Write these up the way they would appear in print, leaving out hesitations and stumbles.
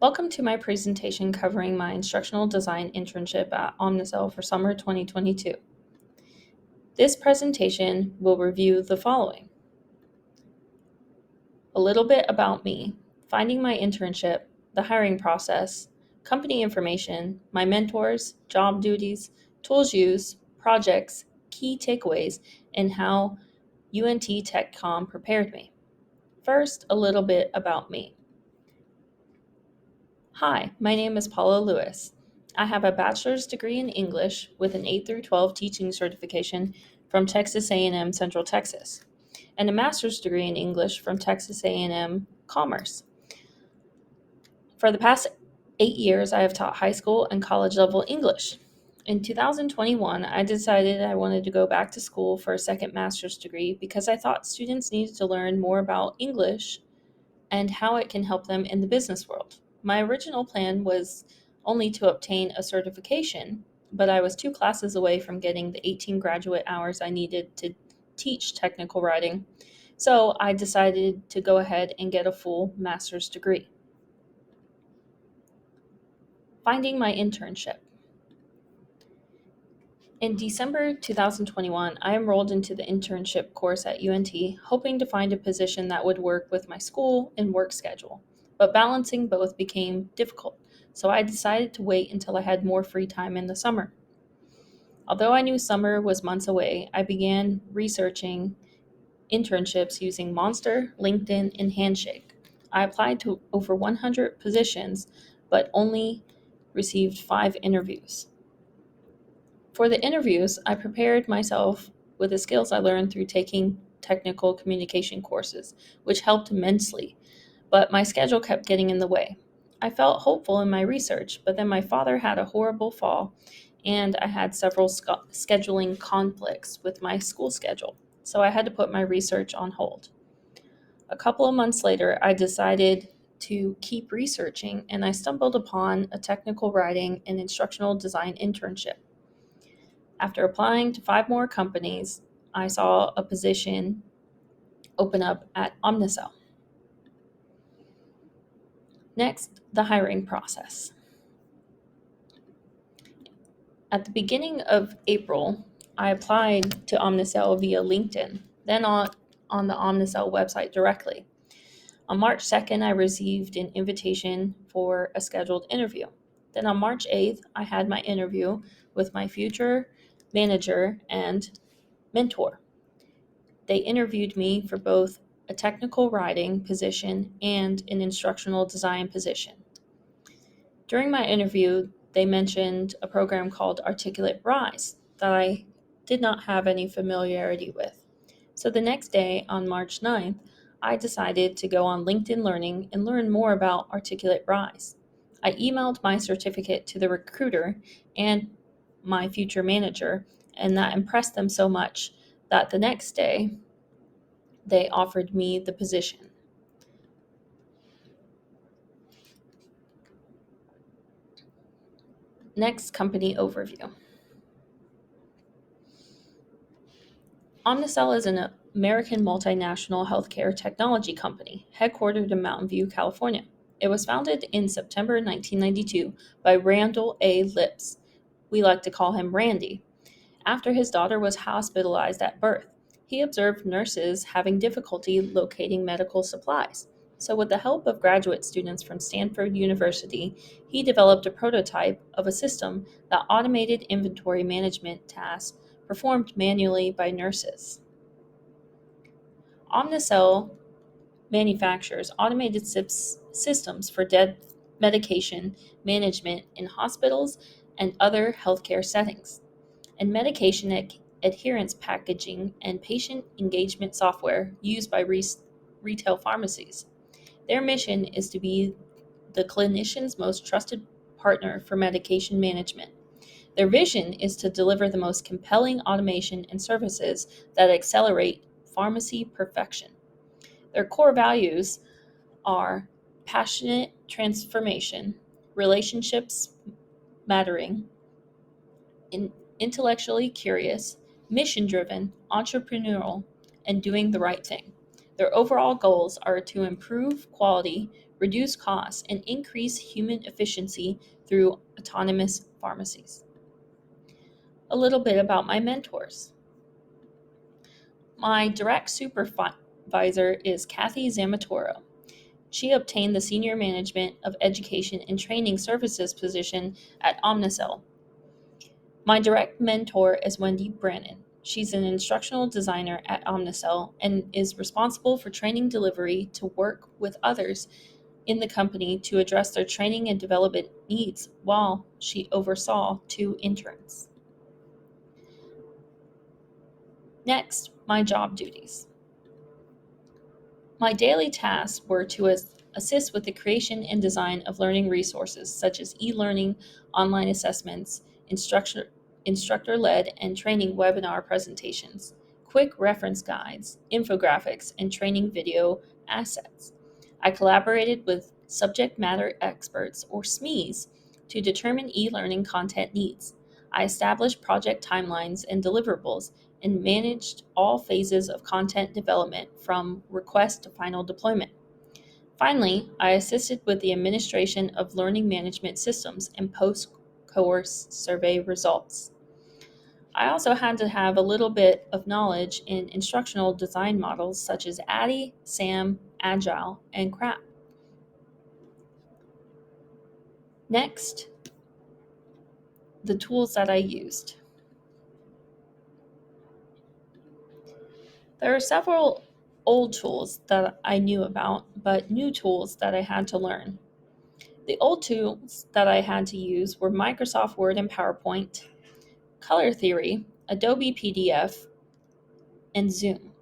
Welcome to my presentation covering my instructional design internship at Omnicell for summer 2022. This presentation will review the following: a little bit about me, finding my internship, the hiring process, company information, my mentors, job duties, tools used, projects, key takeaways, and how UNT TechCom prepared me. First, a little bit about me. Hi, my name is Paula Lewis. I have a bachelor's degree in English with an 8 through 12 teaching certification from Texas A&M Central Texas, and a master's degree in English from Texas A&M Commerce. For the past 8 years, I have taught high school and college level English. In 2021, I decided I wanted to go back to school for a second master's degree because I thought students needed to learn more about English and how it can help them in the business world. My original plan was only to obtain a certification, but I was 2 classes away from getting the 18 graduate hours I needed to teach technical writing, so I decided to go ahead and get a full master's degree. Finding my internship. In December 2021, I enrolled into the internship course at UNT, hoping to find a position that would work with my school and work schedule. But balancing both became difficult, so I decided to wait until I had more free time in the summer. Although I knew summer was months away, I began researching internships using Monster, LinkedIn, and Handshake. I applied to over 100 positions, but only received 5 interviews. For the interviews, I prepared myself with the skills I learned through taking technical communication courses, which helped immensely, but my schedule kept getting in the way. I felt hopeful in my research, but then my father had a horrible fall, and I had several scheduling conflicts with my school schedule, so I had to put my research on hold. A couple of months later, I decided to keep researching, and I stumbled upon a technical writing and instructional design internship. After applying to 5 more companies, I saw a position open up at Omnicell. Next, the hiring process. At the beginning of April, I applied to Omnicell via LinkedIn, then on the Omnicell website directly. On March 2nd, I received an invitation for a scheduled interview. Then on March 8th, I had my interview with my future manager and mentor. They interviewed me for both a technical writing position and an instructional design position. During my interview, they mentioned a program called Articulate Rise that I did not have any familiarity with. So the next day, on March 9th, I decided to go on LinkedIn Learning and learn more about Articulate Rise. I emailed my certificate to the recruiter and my future manager, and that impressed them so much that the next day they offered me the position. Next, company overview. Omnicell is an American multinational healthcare technology company headquartered in Mountain View, California. It was founded in September 1992 by Randall A. Lipps. We like to call him Randy. After his daughter was hospitalized at birth, he observed nurses having difficulty locating medical supplies. So, with the help of graduate students from Stanford University, he developed a prototype of a system that automated inventory management tasks performed manually by nurses. Omnicell manufactures automated systems for medication management in hospitals and other healthcare settings, and medication adherence packaging and patient engagement software used by retail pharmacies. Their mission is to be the clinician's most trusted partner for medication management. Their vision is to deliver the most compelling automation and services that accelerate pharmacy perfection. Their core values are passionate transformation, relationships mattering, intellectually curious, mission driven, entrepreneurial, and doing the right thing. Their overall goals are to improve quality, reduce costs, and increase human efficiency through autonomous pharmacies. A little bit about my mentors. My direct supervisor is Kathy Zamatoro. She obtained the Senior Management of Education and Training Services position at Omnicell. My direct mentor is Wendy Brannon. She's an instructional designer at Omnicell and is responsible for training delivery to work with others in the company to address their training and development needs while she oversaw 2 interns. Next, my job duties. My daily tasks were to assist with the creation and design of learning resources such as e-learning, online assessments, instructor-led and training webinar presentations, quick reference guides, infographics, and training video assets. I collaborated with subject matter experts or SMEs to determine e-learning content needs. I established project timelines and deliverables and managed all phases of content development from request to final deployment. Finally, I assisted with the administration of learning management systems and post course survey results. I also had to have a little bit of knowledge in instructional design models such as ADDIE, SAM, Agile, and CRAP. Next, the tools that I used. There are several old tools that I knew about, but new tools that I had to learn. The old tools that I had to use were Microsoft Word and PowerPoint, Color Theory, Adobe PDF, and Zoom.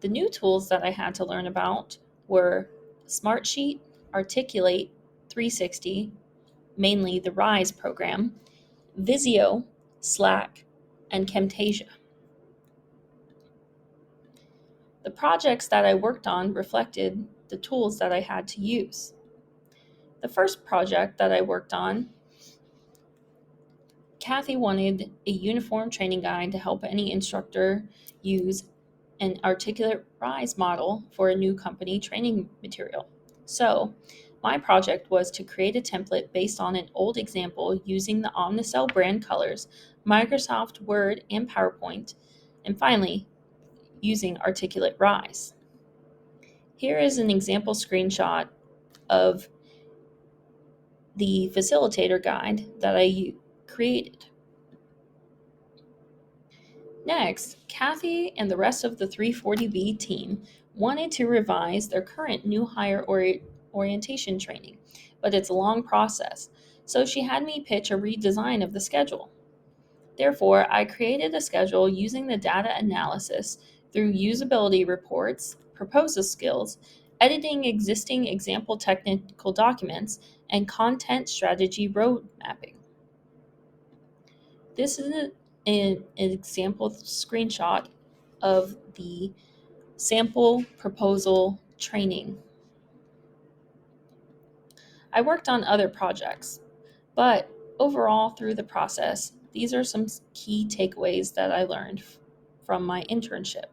The new tools that I had to learn about were Smartsheet, Articulate 360, mainly the RISE program, Visio, Slack, and Camtasia. The projects that I worked on reflected the tools that I had to use. The first project that I worked on, Kathy wanted a uniform training guide to help any instructor use an articulate RISE model for a new company training material. So, my project was to create a template based on an old example using the Omnicell brand colors, Microsoft Word and PowerPoint, and finally, using articulate RISE. Here is an example screenshot of the facilitator guide that I created. Next, Kathy and the rest of the 340B team wanted to revise their current new hire orientation training, but it's a long process, so she had me pitch a redesign of the schedule. Therefore, I created a schedule using the data analysis through usability reports, proposal skills, editing existing example technical documents, and content strategy road mapping. This is an example screenshot of the sample proposal training. I worked on other projects, but overall through the process, these are some key takeaways that I learned from my internship.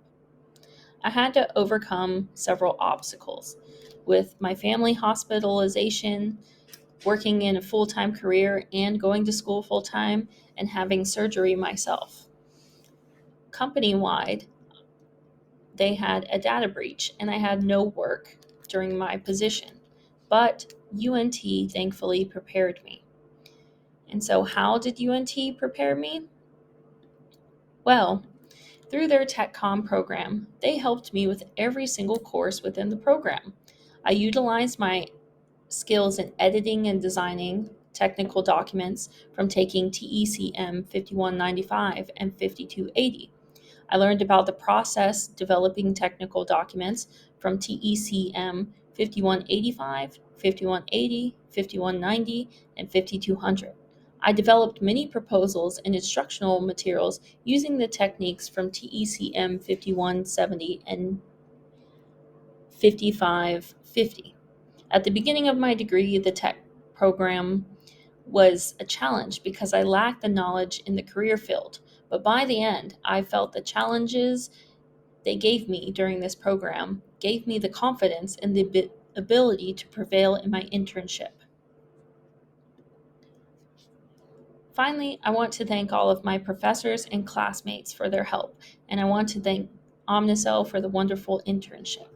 I had to overcome several obstacles with my family hospitalization, working in a full-time career and going to school full-time and having surgery myself. Company-wide, they had a data breach and I had no work during my position. But UNT thankfully prepared me. And so, how did UNT prepare me? Well, through their TechCom program, they helped me with every single course within the program. I utilized my skills in editing and designing technical documents from taking TECM 5195 and 5280. I learned about the process developing technical documents from TECM 5185, 5180, 5190, and 5200. I developed many proposals and instructional materials using the techniques from TECM 5170 and 5550. At the beginning of my degree, the tech program was a challenge because I lacked the knowledge in the career field. But by the end, I felt the challenges they gave me during this program gave me the confidence and the ability to prevail in my internship. Finally, I want to thank all of my professors and classmates for their help, and I want to thank Omnicell for the wonderful internship.